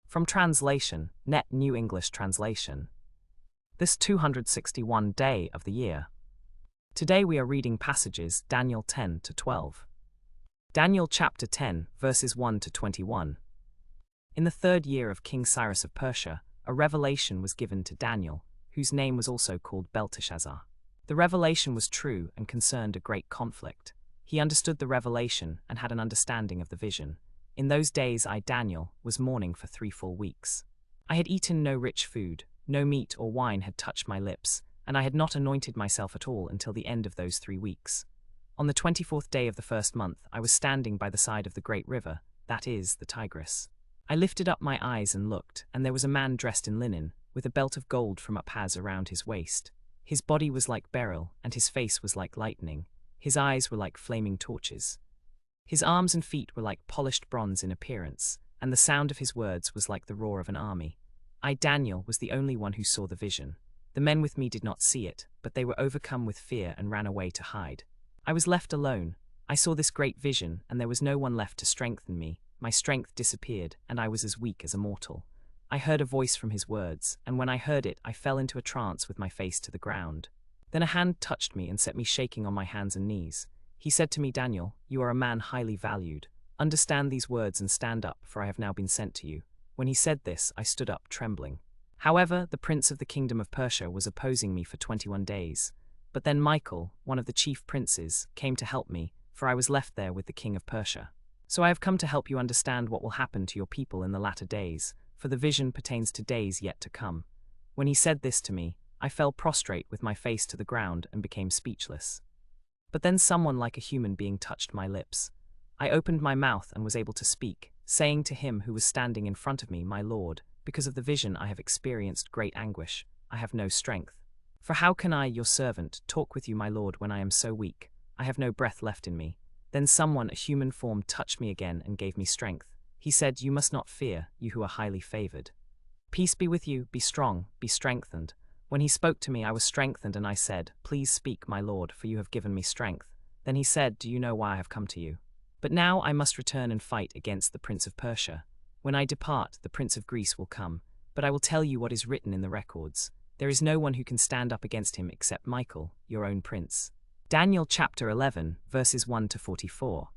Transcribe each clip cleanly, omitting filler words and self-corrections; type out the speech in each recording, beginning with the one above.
From translation, Net New English Translation. This 261 day of the year. Today we are reading passages Daniel 10 to 12. Daniel chapter 10, verses 1 to 21. In the 3rd year of King Cyrus of Persia, a revelation was given to Daniel, whose name was also called Belteshazzar. The revelation was true and concerned a great conflict. He understood the revelation and had an understanding of the vision. In those days I, Daniel, was mourning for 3 full weeks. I had eaten no rich food, no meat or wine had touched my lips, and I had not anointed myself at all until the end of those 3 weeks. On the 24th day of the 1st month I was standing by the side of the great river, that is, the Tigris. I lifted up my eyes and looked, and there was a man dressed in linen, with a belt of gold from unpacks around his waist. His body was like beryl, and his face was like lightning. His eyes were like flaming torches. His arms and feet were like polished bronze in appearance, and the sound of his words was like the roar of an army. I, Daniel, was the only one who saw the vision. The men with me did not see it, but they were overcome with fear and ran away to hide. I was left alone. I saw this great vision, and there was no one left to strengthen me. My strength disappeared, and I was as weak as a mortal. I heard a voice from his words, and when I heard it, I fell into a trance with my face to the ground. Then a hand touched me and set me shaking on my hands and knees. He said to me, Daniel, you are a man highly valued. Understand these words and stand up, for I have now been sent to you. When he said this, I stood up, trembling. However, the prince of the kingdom of Persia was opposing me for 21 days. But then Michael, one of the chief princes, came to help me, for I was left there with the king of Persia. So I have come to help you understand what will happen to your people in the latter days, for the vision pertains to days yet to come. When he said this to me, I fell prostrate with my face to the ground and became speechless. But then someone like a human being touched my lips. I opened my mouth and was able to speak, saying to him who was standing in front of me, My Lord, because of the vision I have experienced great anguish. I have no strength. For how can I, your servant, talk with you, my Lord, when I am so weak? I have no breath left in me. Then someone, a human form, touched me again and gave me strength. He said, You must not fear, you who are highly favored. Peace be with you, be strong, be strengthened. When he spoke to me, I was strengthened, and I said, Please speak, my Lord, for you have given me strength. Then he said, Do you know why I have come to you? But now I must return and fight against the prince of Persia. When I depart, the prince of Greece will come. But I will tell you what is written in the records. There is no one who can stand up against him except Michael, your own prince. Daniel chapter 11, verses 1 to 44.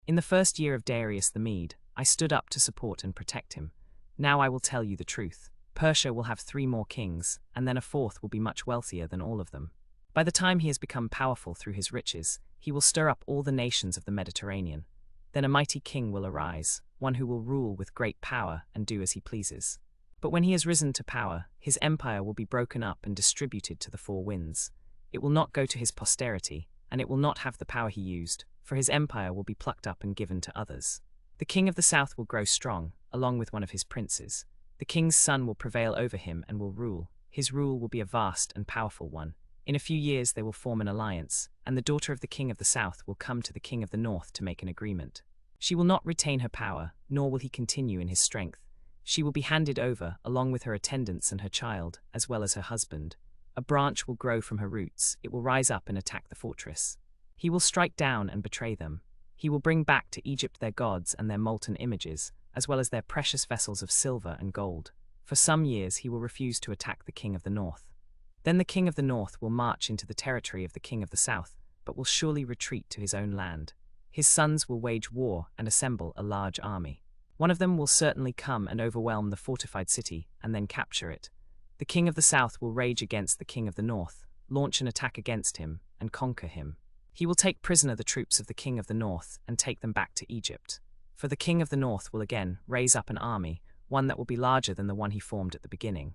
In the 1st year of Darius the Mede, I stood up to support and protect him. Now I will tell you the truth. Persia will have 3 more kings, and then a 4th will be much wealthier than all of them. By the time he has become powerful through his riches, he will stir up all the nations of the Mediterranean. Then a mighty king will arise, one who will rule with great power and do as he pleases. But when he has risen to power, his empire will be broken up and distributed to the 4 winds. It will not go to his posterity, and it will not have the power he used, for his empire will be plucked up and given to others. The king of the south will grow strong, along with one of his princes. The king's son will prevail over him and will rule. His rule will be a vast and powerful one. In a few years they will form an alliance, and the daughter of the king of the south will come to the king of the north to make an agreement. She will not retain her power, nor will he continue in his strength. She will be handed over, along with her attendants and her child, as well as her husband. A branch will grow from her roots. It will rise up and attack the fortress. He will strike down and betray them. He will bring back to Egypt their gods and their molten images, as well as their precious vessels of silver and gold. For some years he will refuse to attack the king of the north. Then the king of the north will march into the territory of the king of the south, but will surely retreat to his own land. His sons will wage war and assemble a large army. One of them will certainly come and overwhelm the fortified city and then capture it. The king of the south will rage against the king of the north, launch an attack against him, and conquer him. He will take prisoner the troops of the king of the north and take them back to Egypt. For the king of the north will again raise up an army, one that will be larger than the one he formed at the beginning.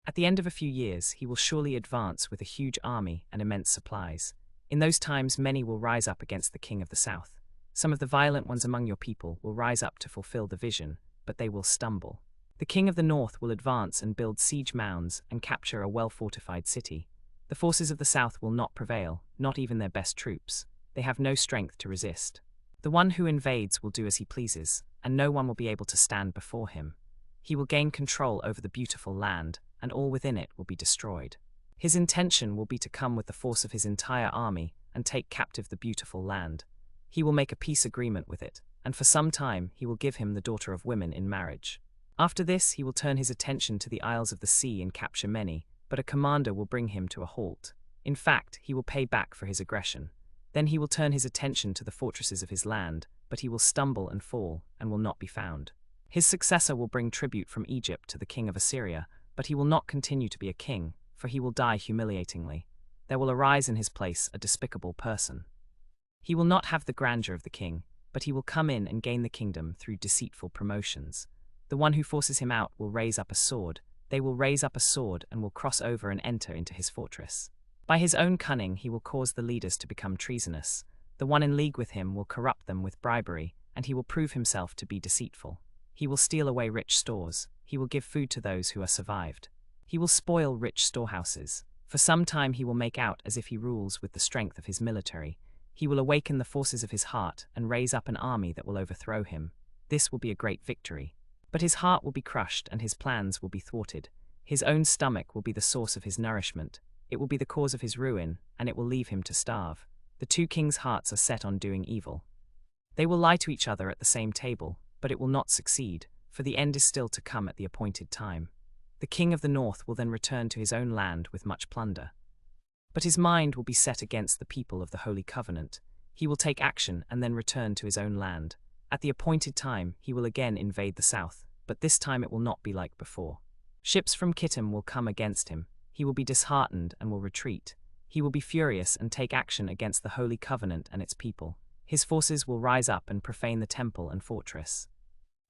At the end of a few years, he will surely advance with a huge army and immense supplies. In those times, many will rise up against the king of the south. Some of the violent ones among your people will rise up to fulfill the vision, but they will stumble. The king of the north will advance and build siege mounds and capture a well-fortified city. The forces of the south will not prevail, not even their best troops. They have no strength to resist. The one who invades will do as he pleases, and no one will be able to stand before him. He will gain control over the beautiful land, and all within it will be destroyed. His intention will be to come with the force of his entire army and take captive the beautiful land. He will make a peace agreement with it, and for some time he will give him the daughter of women in marriage. After this, he will turn his attention to the isles of the sea and capture many, but a commander will bring him to a halt. In fact, he will pay back for his aggression. Then he will turn his attention to the fortresses of his land, but he will stumble and fall, and will not be found. His successor will bring tribute from Egypt to the king of Assyria, but he will not continue to be a king, for he will die humiliatingly. There will arise in his place a despicable person. He will not have the grandeur of the king, but he will come in and gain the kingdom through deceitful promotions. The one who forces him out will raise up a sword. They will raise up a sword and will cross over and enter into his fortress. By his own cunning he will cause the leaders to become treasonous. The one in league with him will corrupt them with bribery, and he will prove himself to be deceitful. He will steal away rich stores. He will give food to those who are survived. He will spoil rich storehouses. For some time he will make out as if he rules with the strength of his military. He will awaken the forces of his heart and raise up an army that will overthrow him. This will be a great victory. But his heart will be crushed and his plans will be thwarted. His own stomach will be the source of his nourishment. It will be the cause of his ruin, and it will leave him to starve. The two kings' hearts are set on doing evil. They will lie to each other at the same table, but it will not succeed, for the end is still to come at the appointed time. The king of the north will then return to his own land with much plunder. But his mind will be set against the people of the Holy Covenant. He will take action and then return to his own land. At the appointed time, he will again invade the south, but this time it will not be like before. Ships from Kittim will come against him. He will be disheartened and will retreat. He will be furious and take action against the Holy Covenant and its people. His forces will rise up and profane the temple and fortress.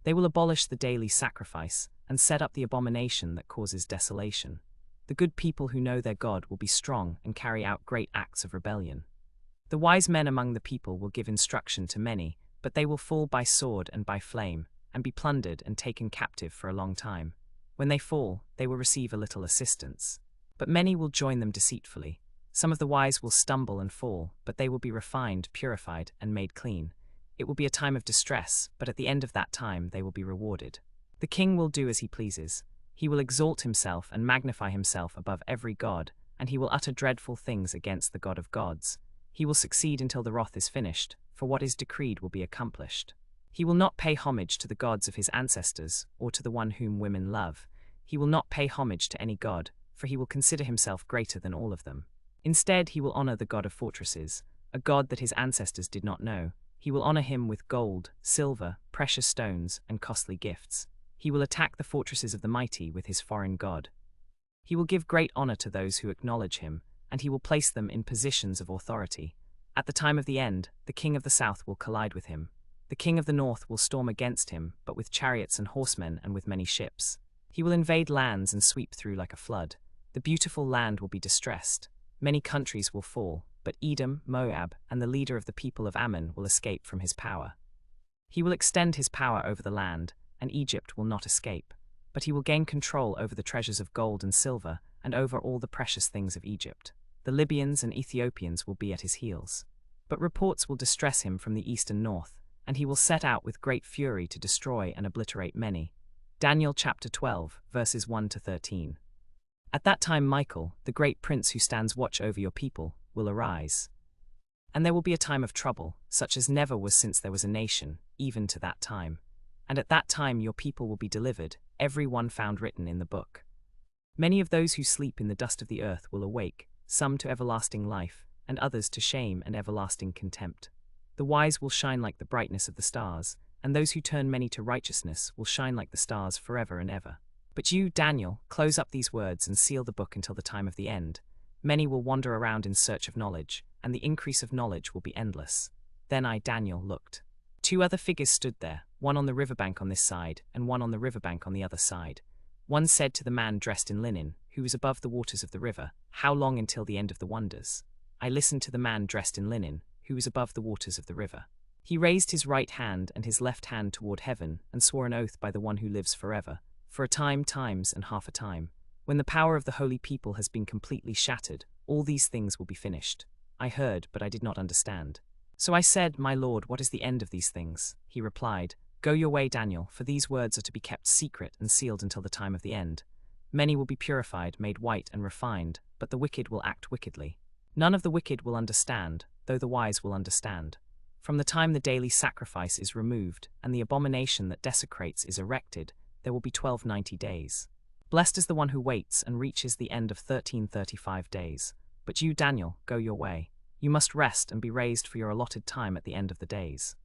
They will abolish the daily sacrifice and set up the abomination that causes desolation. The good people who know their God will be strong and carry out great acts of rebellion. The wise men among the people will give instruction to many, but they will fall by sword and by flame, and be plundered and taken captive for a long time. When they fall, they will receive a little assistance. But many will join them deceitfully. Some of the wise will stumble and fall, but they will be refined, purified, and made clean. It will be a time of distress, but at the end of that time they will be rewarded. The king will do as he pleases. He will exalt himself and magnify himself above every god, and he will utter dreadful things against the God of gods. He will succeed until the wrath is finished, for what is decreed will be accomplished. He will not pay homage to the gods of his ancestors, or to the one whom women love. He will not pay homage to any god, for he will consider himself greater than all of them. Instead, he will honor the God of fortresses, a God that his ancestors did not know. He will honor him with gold, silver, precious stones, and costly gifts. He will attack the fortresses of the mighty with his foreign god. He will give great honor to those who acknowledge him, and he will place them in positions of authority. At the time of the end, the king of the south will collide with him. The king of the north will storm against him, but with chariots and horsemen and with many ships. He will invade lands and sweep through like a flood. The beautiful land will be distressed. Many countries will fall, but Edom, Moab, and the leader of the people of Ammon will escape from his power. He will extend his power over the land, and Egypt will not escape. But he will gain control over the treasures of gold and silver, and over all the precious things of Egypt. The Libyans and Ethiopians will be at his heels. But reports will distress him from the east and north, and he will set out with great fury to destroy and obliterate many. Daniel chapter 12, verses 1 to 13. At that time Michael, the great prince who stands watch over your people, will arise. And there will be a time of trouble, such as never was since there was a nation, even to that time. And at that time your people will be delivered, every one found written in the book. Many of those who sleep in the dust of the earth will awake, some to everlasting life, and others to shame and everlasting contempt. The wise will shine like the brightness of the stars, and those who turn many to righteousness will shine like the stars forever and ever. But you, Daniel, close up these words and seal the book until the time of the end. Many will wander around in search of knowledge, and the increase of knowledge will be endless. Then I, Daniel, looked. 2 other figures stood there, one on the riverbank on this side, and one on the riverbank on the other side. One said to the man dressed in linen, who was above the waters of the river, "How long until the end of the wonders?" I listened to the man dressed in linen, who was above the waters of the river. He raised his right hand and his left hand toward heaven, and swore an oath by the one who lives forever, for a time, times, and half a time. When the power of the holy people has been completely shattered, all these things will be finished. I heard, but I did not understand. So I said, "My Lord, what is the end of these things?" He replied, "Go your way, Daniel, for these words are to be kept secret and sealed until the time of the end. Many will be purified, made white and refined, but the wicked will act wickedly. None of the wicked will understand, though the wise will understand. From the time the daily sacrifice is removed and the abomination that desecrates is erected, there will be 1290 days. Blessed is the one who waits and reaches the end of 1335 days. But you, Daniel, go your way. You must rest and be raised for your allotted time at the end of the days.